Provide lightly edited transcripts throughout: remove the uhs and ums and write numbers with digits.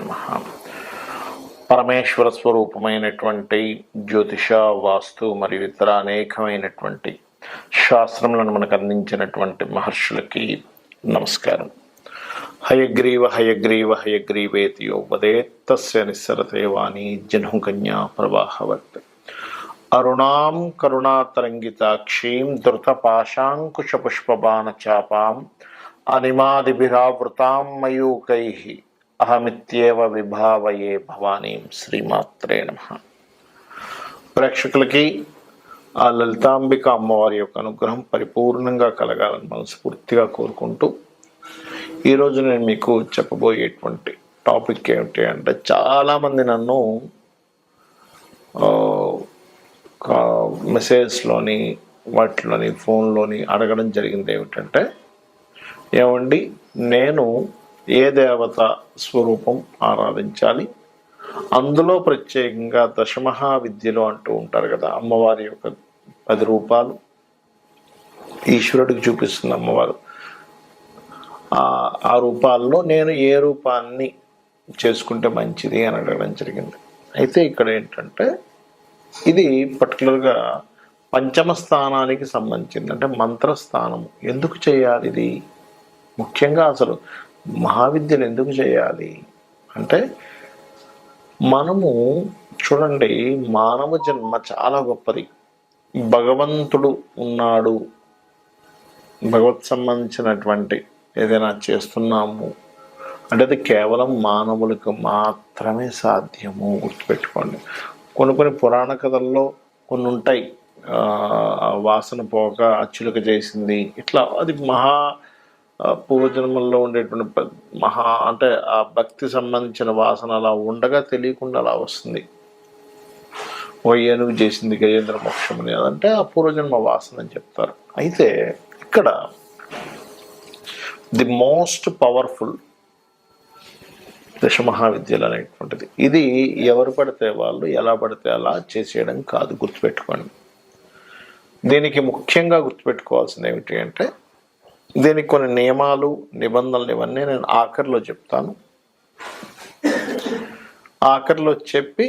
నమః. పరమేశ్వర స్వరూపమైనటువంటి జ్యోతిష, వాస్తు మరియు ఇతర అనేకమైనటువంటి శాస్త్రములను మనకు అందించినటువంటి మహర్షులకి నమస్కారం. హయగ్రీవ హయగ్రీవ హయగ్రీవేతి యోపదేత్తస్య నిస్సరతే వాణి జహ్నుకన్యా ప్రవాహవత్. అరుణాం కరుణాతరంగితాక్షీం ధృతపాశాంకుశపుష్పబాణచాపాం అనిమాదిభిరావృతాం మయూకైః అహమిత్యేవ విభావయే భవానీం. శ్రీమాత్రే నమః. ప్రేక్షకులకి ఆ లలితాంబిక అమ్మవారి యొక్క అనుగ్రహం పరిపూర్ణంగా కలగాలని మనస్ఫూర్తిగా కోరుకుంటూ ఈరోజు నేను మీకు చెప్పబోయేటువంటి టాపిక్ ఏమిటి అంటే, చాలామంది నన్ను మెసేజ్లోని వాటిలోని ఫోన్లోని అడగడం జరిగింది ఏమిటంటే, ఏమండి నేను ఏ దేవత స్వరూపం ఆరాధించాలి, అందులో ప్రత్యేకంగా దశమహావిద్యలు అంటూ ఉంటారు కదా, అమ్మవారి యొక్క 10 రూపాలు ఈశ్వరుడికి చూపిస్తుంది అమ్మవారు. ఆ రూపాల్లో నేను ఏ రూపాన్ని చేసుకుంటే మంచిది అని అడగడం జరిగింది. అయితే ఇక్కడ ఏంటంటే, ఇది పర్టికులర్గా పంచమ స్థానానికి సంబంధించింది, అంటే మంత్రస్థానము. ఎందుకు చేయాలి ఇది? ముఖ్యంగా అసలు మహావిద్యలు ఎందుకు చేయాలి అంటే, మనము చూడండి, మానవ జన్మ చాలా గొప్పది. భగవంతుడు ఉన్నాడు, భగవత్ సంబంధించినటువంటి ఏదైనా చేస్తున్నాము అంటే అది కేవలం మానవులకు మాత్రమే సాధ్యము. గుర్తుపెట్టుకోండి. కొన్ని పురాణ కథల్లో కొన్ని ఉంటాయి, వాసన పోక అచ్చులక చేసింది, ఇట్లా అది పూర్వజన్మల్లో ఉండేటువంటి అంటే ఆ భక్తి సంబంధించిన వాసన అలా ఉండగా తెలియకుండా అలా వస్తుంది. ఓ ఏనుగు చేసింది గజేంద్ర మోక్షం అని, అదంటే ఆ పూర్వజన్మ వాసన అని చెప్తారు. అయితే ఇక్కడ ది మోస్ట్ పవర్ఫుల్ దశమహావిద్యలు అనేటువంటిది, ఇది ఎవరు పడితే వాళ్ళు ఎలా పడితే అలా చేసేయడం కాదు. గుర్తుపెట్టుకోండి. దీనికి ముఖ్యంగా గుర్తుపెట్టుకోవాల్సింది ఏమిటి అంటే, దీనికి కొన్ని నియమాలు, నిబంధనలు ఇవన్నీ నేను ఆఖరిలో చెప్తాను. ఆఖరిలో చెప్పి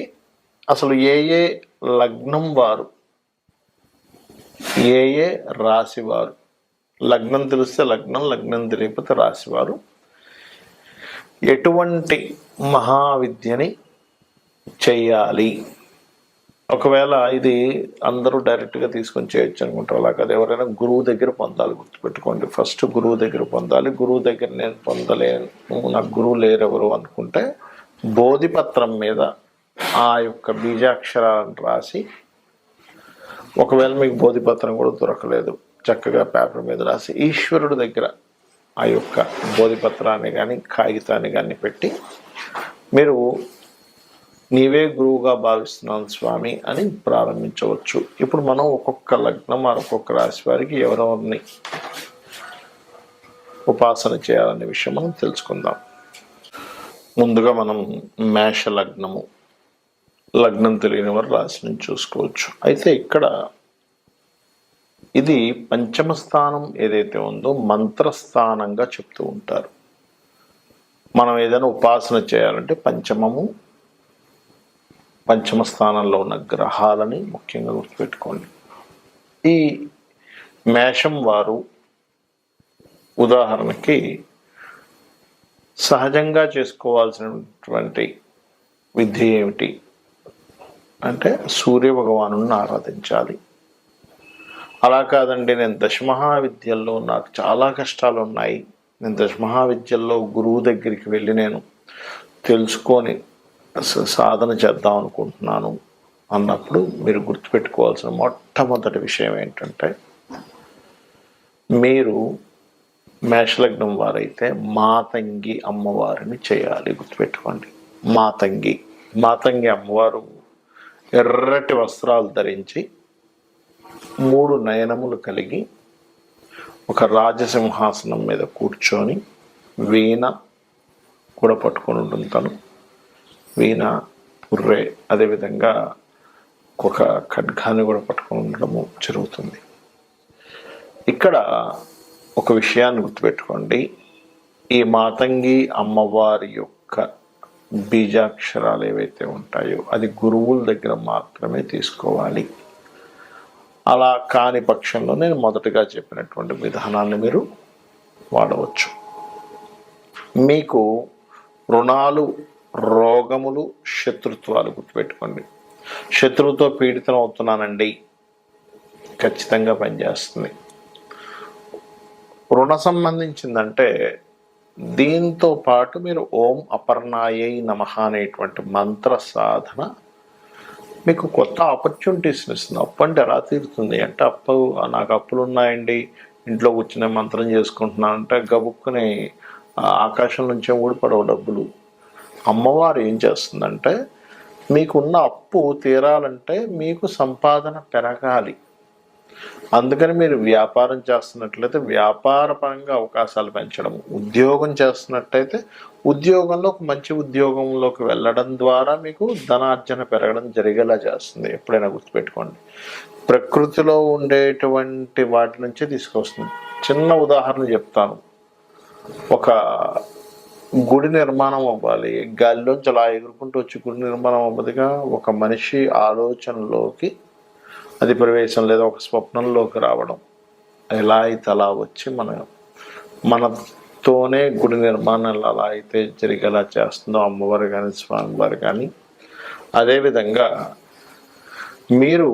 అసలు ఏ లగ్నం వారు, ఏ రాశి వారు, లగ్నం తెలిస్తే లగ్నం, లగ్నం తెలియకపోతే రాశివారు ఎటువంటి మహావిద్యని చెయ్యాలి. ఒకవేళ ఇది అందరూ డైరెక్ట్గా తీసుకొని చేయొచ్చు అనుకుంటారు, అలా కాదు. ఎవరైనా గురువు దగ్గర పొందాలి. గుర్తుపెట్టుకోండి, ఫస్ట్ గురువు దగ్గర పొందాలి. గురువు దగ్గర నేను పొందలేను, నాకు గురువు లేరెవరు అనుకుంటే, బోధిపత్రం మీద ఆ యొక్క బీజాక్షరాలను రాసి, ఒకవేళ మీకు బోధిపత్రం కూడా దొరకలేదు, చక్కగా పేపర్ మీద రాసి ఈశ్వరుడి దగ్గర ఆ యొక్క బోధిపత్రాన్ని కానీ కాగితాన్ని కానీ పెట్టి, మీరు నీవే గురువుగా భావిస్తున్నాను స్వామి అని ప్రారంభించవచ్చు. ఇప్పుడు మనం ఒక్కొక్క లగ్నం, ఒక్కొక్క రాశి వారికి ఎవరెవరిని ఉపాసన చేయాలనే విషయం మనం తెలుసుకుందాం. ముందుగా మనం మేష లగ్నము, లగ్నం తెలియని వారు రాశి నుంచి చూసుకోవచ్చు. అయితే ఇక్కడ ఇది పంచమ స్థానం ఏదైతే ఉందో మంత్రస్థానంగా చెప్తూ ఉంటారు. మనం ఏదైనా ఉపాసన చేయాలంటే పంచమ స్థానంలో ఉన్న గ్రహాలని ముఖ్యంగా గుర్తుపెట్టుకోండి. ఈ మేషం వారు ఉదాహరణకి సహజంగా చేసుకోవాల్సినటువంటి విధి ఏమిటి అంటే, సూర్య భగవాను ఆరాధించాలి. అలా కాదండి, నేను దశమహావిద్యల్లో నాకు చాలా కష్టాలు ఉన్నాయి, నేను దశమహావిద్యల్లో గురువు దగ్గరికి వెళ్ళి నేను తెలుసుకొని సాధన చేద్దాం అనుకుంటున్నాను అన్నప్పుడు మీరు గుర్తుపెట్టుకోవాల్సిన మొట్టమొదటి విషయం ఏంటంటే, మీరు మేషలగ్నం వారైతే మాతంగి అమ్మవారిని చేయాలి. గుర్తుపెట్టుకోండి, మాతంగి అమ్మవారు ఎర్రటి వస్త్రాలు ధరించి 3 నయనములు కలిగి ఒక రాజసింహాసనం మీద కూర్చొని వీణ కూడా పట్టుకొని ఉంటుంది. తను వీణ, పుర్రె, అదేవిధంగా ఒక ఖడ్గాన్ని కూడా పట్టుకొని ఉండడము జరుగుతుంది. ఇక్కడ ఒక విషయాన్ని గుర్తుపెట్టుకోండి, ఈ మాతంగి అమ్మవారి యొక్క బీజాక్షరాలు ఏవైతే ఉంటాయో అది గురువుల దగ్గర మాత్రమే తీసుకోవాలి. అలా కాని పక్షంలో నేను మొదటగా చెప్పినటువంటి విధానాన్ని మీరు వాడవచ్చు. మీకు రుణాలు, రోగములు, శత్రుత్వాలు గుర్తుపెట్టుకోండి. శత్రువుతో పీడితం అవుతున్నానండి, ఖచ్చితంగా పనిచేస్తుంది. రుణ సంబంధించిందంటే దీంతో పాటు మీరు ఓం అపర్ణాయై నమః అనేటువంటి మంత్ర సాధన మీకు కొత్త ఆపర్చునిటీస్ని ఇస్తుంది. అప్పు అంటే ఎలా తీరుతుంది అంటే, నాకు అప్పులు ఉన్నాయండి, ఇంట్లో కూర్చునే మంత్రం చేసుకుంటున్నానంటే గబుక్కుని ఆకాశం నుంచే ఊడిపడవు డబ్బులు. అమ్మవారు ఏం చేస్తుందంటే, మీకున్న అప్పు తీరాలంటే మీకు సంపాదన పెరగాలి. అందుకని మీరు వ్యాపారం చేస్తున్నట్లయితే వ్యాపార పరంగా అవకాశాలు పెంచడం, ఉద్యోగం చేస్తున్నట్టయితే ఉద్యోగంలో ఒక మంచి ఉద్యోగంలోకి వెళ్ళడం ద్వారా మీకు ధనార్జన పెరగడం జరిగేలా చేస్తుంది. ఎప్పుడైనా గుర్తుపెట్టుకోండి. ప్రకృతిలో ఉండేటువంటి వాటి నుంచే తీసుకొస్తుంది. చిన్న ఉదాహరణ చెప్తాను. ఒక గుడి నిర్మాణం అవ్వాలి, గాలిలోంచి అలా ఎగురుకుంటూ వచ్చి గుడి నిర్మాణం అవ్వదుగా. ఒక మనిషి ఆలోచనలోకి అది ప్రవేశం లేదా ఒక స్వప్నంలోకి రావడం, ఎలా అయితే అలా వచ్చి మనతోనే గుడి నిర్మాణాలు అలా అయితే జరిగేలా చేస్తుందో అమ్మవారు కానీ స్వామివారు కానీ, అదేవిధంగా మీరు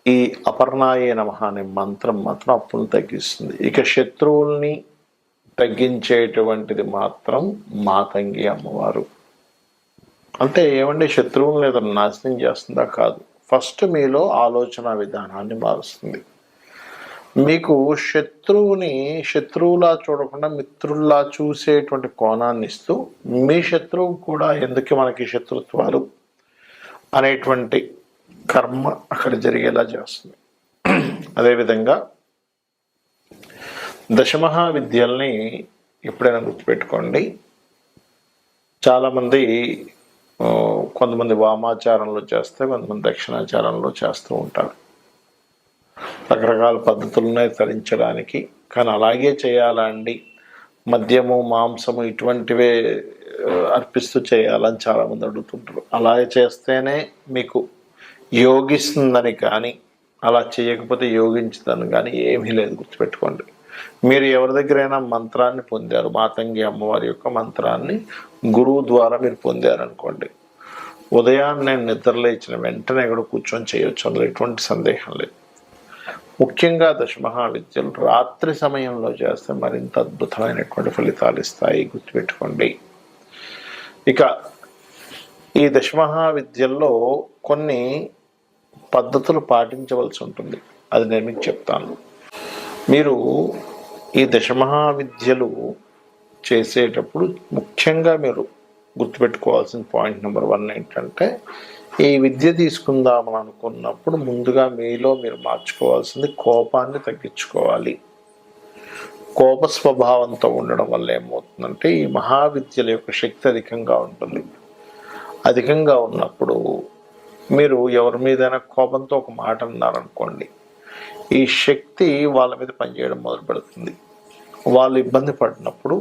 ఈ అపర్ణాయే నమః అనే మంత్రం మాత్రం అప్పును తగ్గిస్తుంది. ఇక శత్రువుల్ని తగ్గించేటువంటిది మాత్రం మాతంగి అమ్మవారు. అంటే ఏమంటే శత్రువులను ఏదైనా నాశనం చేస్తుందా? కాదు. ఫస్ట్ మీలో ఆలోచన విధానాన్ని మారుస్తుంది. మీకు శత్రువులా చూడకుండా మిత్రుల్లా చూసేటువంటి కోణాన్ని ఇస్తూ, మీ శత్రువు కూడా ఎందుకు మనకి శత్రుత్వాలు అనేటువంటి కర్మ అక్కడ జరిగేలా చేస్తుంది. అదేవిధంగా దశమహావిద్యల్ని ఎప్పుడైనా గుర్తుపెట్టుకోండి. చాలామంది కొంతమంది వామాచారంలో చేస్తే, కొంతమంది దక్షిణాచారంలో చేస్తూ ఉంటారు. రకరకాల పద్ధతులనే తరించడానికి. కానీ అలాగే చేయాలా అండి, మద్యము, మాంసము ఇటువంటివే అర్పిస్తూ చేయాలని చాలామంది అడుగుతుంటారు. అలా చేస్తేనే మీకు యోగిస్తుందని కానీ, అలా చేయకపోతే యోగించదని కానీ ఏమీ లేదు. గుర్తుపెట్టుకోండి. మీరు ఎవరి దగ్గరైనా మంత్రాన్ని పొందారు, మాతంగి అమ్మవారి యొక్క మంత్రాన్ని గురువు ద్వారా మీరు పొందారనుకోండి, ఉదయాన్నే నిద్రలేచిన వెంటనే కూడా కూర్చొని చేయొచ్చు. అందులో ఎటువంటి సందేహం లేదు. ముఖ్యంగా దశమహావిద్యలు రాత్రి సమయంలో చేస్తే మరింత అద్భుతమైనటువంటి ఫలితాలు ఇస్తాయి. గుర్తుపెట్టుకోండి. ఇక ఈ దశమహావిద్యల్లో కొన్ని పద్ధతులు పాటించవలసి ఉంటుంది. అది నేను మీకు చెప్తాను. మీరు ఈ దశమహావిద్యలు చేసేటప్పుడు ముఖ్యంగా మీరు గుర్తుపెట్టుకోవాల్సిన పాయింట్ నెంబర్ 1 ఏంటంటే, ఈ విద్య తీసుకుందామని అనుకున్నప్పుడు ముందుగా మీలో మీరు మార్చుకోవాల్సింది కోపాన్ని తగ్గించుకోవాలి. కోప స్వభావంతో ఉండడం వల్ల ఏమవుతుందంటే, ఈ మహావిద్యల యొక్క శక్తి అధికంగా ఉంటుంది. అధికంగా ఉన్నప్పుడు మీరు ఎవరి మీదైనా కోపంతో ఒక మాట అన్నారనుకోండి, ఈ శక్తి వాళ్ళ మీద పనిచేయడం మొదలు పెడుతుంది. వాళ్ళు ఇబ్బంది పడినప్పుడు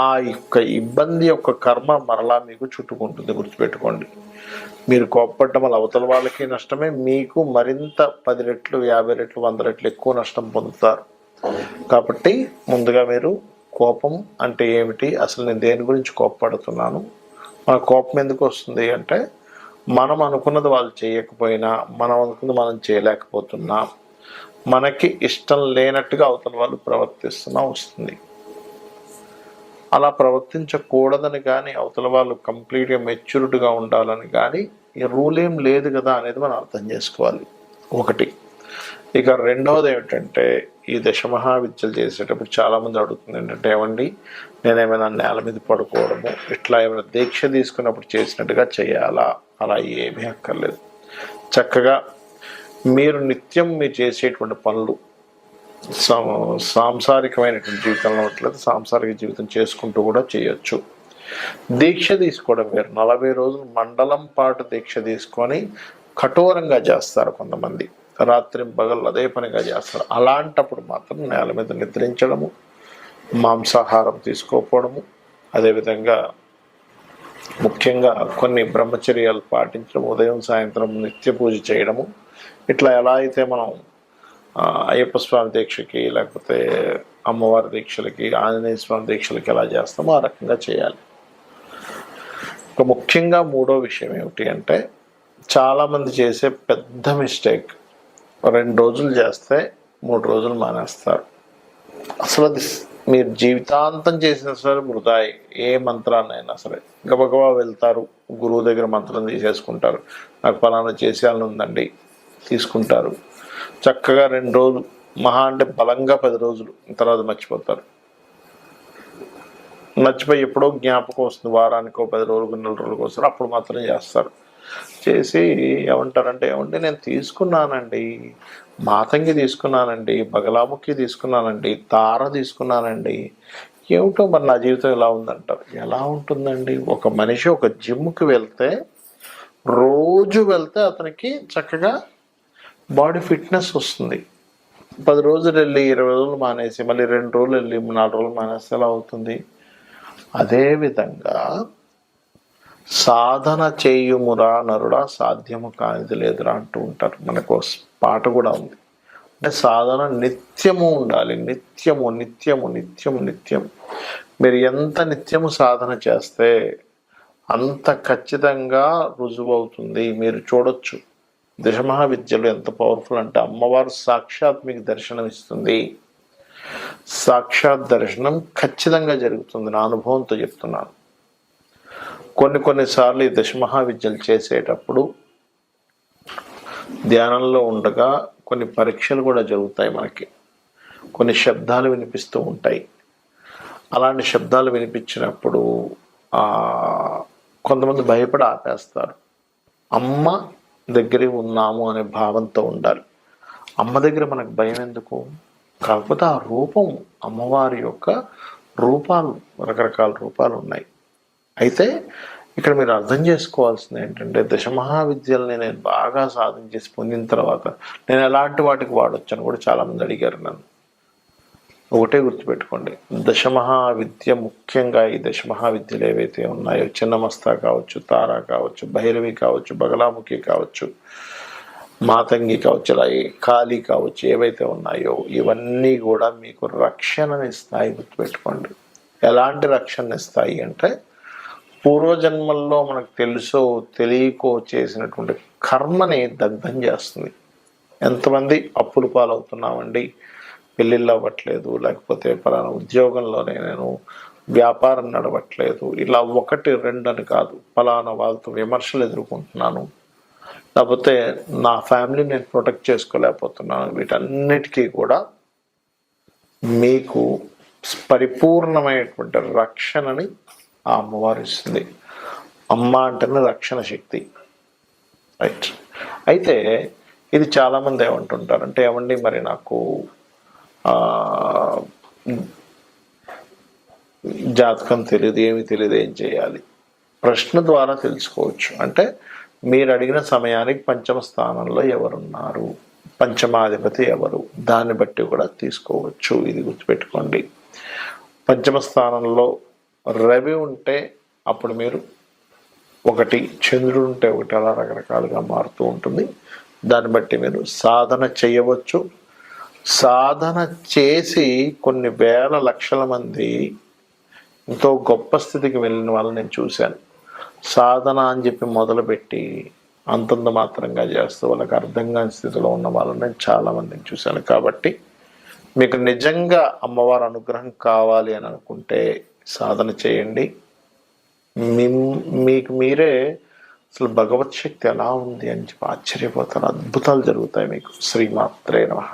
ఆ యొక్క ఇబ్బంది యొక్క కర్మ మరలా మీకు చుట్టుకుంటుంది. గుర్తుపెట్టుకోండి. మీరు కోపపడడం వల్ల అవతల వాళ్ళకి నష్టమే, మీకు మరింత 10 రెట్లు, 50 రెట్లు, 100 రెట్లు ఎక్కువ నష్టం పొందుతారు. కాబట్టి ముందుగా మీరు కోపం అంటే ఏమిటి, అసలు నేను దేని గురించి కోపపడుతున్నాను, మన కోపం ఎందుకు వస్తుంది అంటే, మనం అనుకున్నది వాళ్ళు చేయకపోయినా, మనం అనుకున్నది మనం చేయలేకపోతున్నా, మనకి ఇష్టం లేనట్టుగా అవతల వాళ్ళు ప్రవర్తిస్తున్నా వస్తుంది. అలా ప్రవర్తించకూడదని కానీ, అవతల వాళ్ళు కంప్లీట్గా మెచ్యూర్డ్గా ఉండాలని కానీ ఈ రూల్ ఏం లేదు కదా అనేది మనం అర్థం చేసుకోవాలి. ఒకటి. ఇక రెండవది ఏమిటంటే, ఈ దశమహావిద్యలు చేసేటప్పుడు చాలామంది అడుగుతుంది ఏంటంటే, ఏమండి నేనేమైనా నేల మీద పడుకోవడము, ఇట్లా ఏమైనా దీక్ష తీసుకున్నప్పుడు చేసినట్టుగా చేయాలా? అలా ఏమీ అక్కర్లేదు. చక్కగా మీరు నిత్యం మీరు చేసేటువంటి పనులు సాంసారికమైనటువంటి జీవితంలో ఉన్నట్లయితే సాంసారిక జీవితం చేసుకుంటూ కూడా చేయొచ్చు. దీక్ష తీసుకోవడం వేరు. 40 రోజులు మండలం పాటు దీక్ష తీసుకొని కఠోరంగా చేస్తారు కొంతమంది, రాత్రి పగలు అదే పనిగా చేస్తారు. అలాంటప్పుడు మాత్రం నేల మీద నిద్రించడము, మాంసాహారం తీసుకోకపోవడము, అదేవిధంగా ముఖ్యంగా కొన్ని బ్రహ్మచర్యాలు పాటించడం, ఉదయం సాయంత్రం నిత్య పూజ చేయడము, ఇట్లా ఎలా అయితే మనం అయ్యప్ప స్వామి దీక్షకి లేకపోతే అమ్మవారి దీక్షలకి ఆంజనేయ స్వామి దీక్షలకి ఎలా చేస్తామో ఆ రకంగా చేయాలి. ఒక ముఖ్యంగా మూడో విషయం ఏమిటి అంటే, చాలామంది చేసే పెద్ద మిస్టేక్, 2 రోజులు చేస్తే 3 రోజులు మానేస్తారు. అసలు అది మీరు జీవితాంతం చేసిన సరే వృధా. ఏ మంత్రాన్నైనా సరే గబగబా వెళ్తారు, గురువు దగ్గర మంత్రం తీసేసుకుంటారు, నాకు ఫలానా చేసేయాలని ఉందండి, తీసుకుంటారు. చక్కగా 2 రోజులు, మహా అంటే బలంగా 10 రోజులు, తర్వాత మర్చిపోతారు. మర్చిపోయి ఎప్పుడో జ్ఞాపకం వస్తుంది, వారానికో 10 రోజులకు 4 రోజులకు వస్తారు, అప్పుడు మాత్రం చేస్తారు. చేసి ఏమంటారంటే, ఏమంటే నేను తీసుకున్నానండి, మాతంగి తీసుకున్నానండి, బగలాముఖి తీసుకున్నానండి, తార తీసుకున్నానండి, ఏమిటో మరి నా జీవితం ఎలా ఉందంటారు. ఎలా ఉంటుందండి? ఒక మనిషి ఒక జిమ్కి వెళ్తే, రోజు వెళ్తే అతనికి చక్కగా బాడీ ఫిట్నెస్ వస్తుంది. 10 రోజులు వెళ్ళి 20 రోజులు మానేసి మళ్ళీ 2 రోజులు వెళ్ళి 4 రోజులు మానేస్తే ఎలా అవుతుంది? అదేవిధంగా సాధన చేయుమురా నరుడా, సాధ్యము కానిది లేదురా అంటూ ఉంటారు. మనకు పాట కూడా ఉంది. అంటే సాధన నిత్యము ఉండాలి. నిత్యము నిత్యము నిత్యము నిత్యం. మీరు ఎంత నిత్యము సాధన చేస్తే అంత ఖచ్చితంగా రుజువు అవుతుంది. మీరు చూడొచ్చు, దశమహావిద్యలు ఎంత పవర్ఫుల్ అంటే, అమ్మవారు సాక్షాత్ మీకు దర్శనం ఇస్తుంది. సాక్షాత్ దర్శనం ఖచ్చితంగా జరుగుతుంది. నా అనుభవంతో చెప్తున్నాను. కొన్నిసార్లు ఈ దశమహావిద్యలు చేసేటప్పుడు ధ్యానంలో ఉండగా కొన్ని పరీక్షలు కూడా జరుగుతాయి. మనకి కొన్ని శబ్దాలు వినిపిస్తూ ఉంటాయి. అలాంటి శబ్దాలు వినిపించినప్పుడు కొంతమంది భయపడి ఆపేస్తారు. అమ్మ దగ్గరే ఉన్నాము అనే భావంతో ఉండాలి. అమ్మ దగ్గర మనకు భయం ఎందుకు? కాకపోతే ఆ రూపం, అమ్మవారి యొక్క రూపాలు, రకరకాల రూపాలు ఉన్నాయి. అయితే ఇక్కడ మీరు అర్థం చేసుకోవాల్సింది ఏంటంటే, దశమహావిద్యల్ని నేను బాగా సాధన చేసి పొందిన తర్వాత నేను ఎలాంటి వాటికి వాడొచ్చు అని కూడా చాలామంది అడిగారు నన్ను. ఒకటే గుర్తుపెట్టుకోండి, దశమహావిద్య, ముఖ్యంగా ఈ దశమహావిద్యలు ఏవైతే ఉన్నాయో, చిన్నమస్తా కావచ్చు, తారా కావచ్చు, భైరవి కావచ్చు, బగలాముఖి కావచ్చు, మాతంగి కావచ్చు, ఇలా కాళీ కావచ్చు, ఏవైతే ఉన్నాయో ఇవన్నీ కూడా మీకు రక్షణనిస్తాయి. గుర్తుపెట్టుకోండి. ఎలాంటి రక్షణనిస్తాయి అంటే, పూర్వజన్మల్లో మనకు తెలుసో తెలియకో చేసినటువంటి కర్మని దగ్ధం చేస్తుంది. ఎంతమంది అప్పులు పాలవుతున్నామండి, పెళ్ళిళ్ళు అవ్వట్లేదు, లేకపోతే పలానా ఉద్యోగంలోనే నేను వ్యాపారం నడవట్లేదు, ఇలా 1, 2 అని కాదు, పలానా వాళ్ళతో విమర్శలు ఎదుర్కొంటున్నాను, లేకపోతే నా ఫ్యామిలీని నేను ప్రొటెక్ట్ చేసుకోలేకపోతున్నాను. వీటన్నిటికీ కూడా మీకు పరిపూర్ణమైనటువంటి రక్షణని ఆ అమ్మవారు ఇస్తుంది. అమ్మ అంటేనే రక్షణ శక్తి. రైట్. అయితే ఇది చాలామంది ఏమంటుంటారు అంటే, ఏమండి మరి నాకు జాతకం తెలియదు, ఏమి తెలియదు, ఏం చేయాలి? ప్రశ్న ద్వారా తెలుసుకోవచ్చు. అంటే మీరు అడిగిన సమయానికి పంచమ స్థానంలో ఎవరున్నారు, పంచమాధిపతి ఎవరు, దాన్ని బట్టి కూడా తీసుకోవచ్చు. ఇది గుర్తుపెట్టుకోండి. పంచమ స్థానంలో రవి ఉంటే అప్పుడు మీరు 1, చంద్రుడు ఉంటే 1, అలా రకరకాలుగా మారుతూ ఉంటుంది. దాన్ని బట్టి మీరు సాధన చేయవచ్చు. సాధన చేసి కొన్ని వేల లక్షల మంది ఎంతో గొప్ప స్థితికి వెళ్ళిన వాళ్ళని నేను చూశాను. సాధన అని చెప్పి మొదలుపెట్టి అంతంత మాత్రంగా చేస్తూ వాళ్ళకి అర్థం కాని స్థితిలో ఉన్న వాళ్ళని నేను చాలామందిని చూశాను. కాబట్టి మీకు నిజంగా అమ్మవారి అనుగ్రహం కావాలి అని అనుకుంటే సాధన చేయండి. మీకు మీరే అసలు భగవత్ శక్తి ఎలా ఉంది అని చెప్పి ఆశ్చర్యపోతారు. అద్భుతాలు జరుగుతాయి మీకు. శ్రీమాత్రే నమః.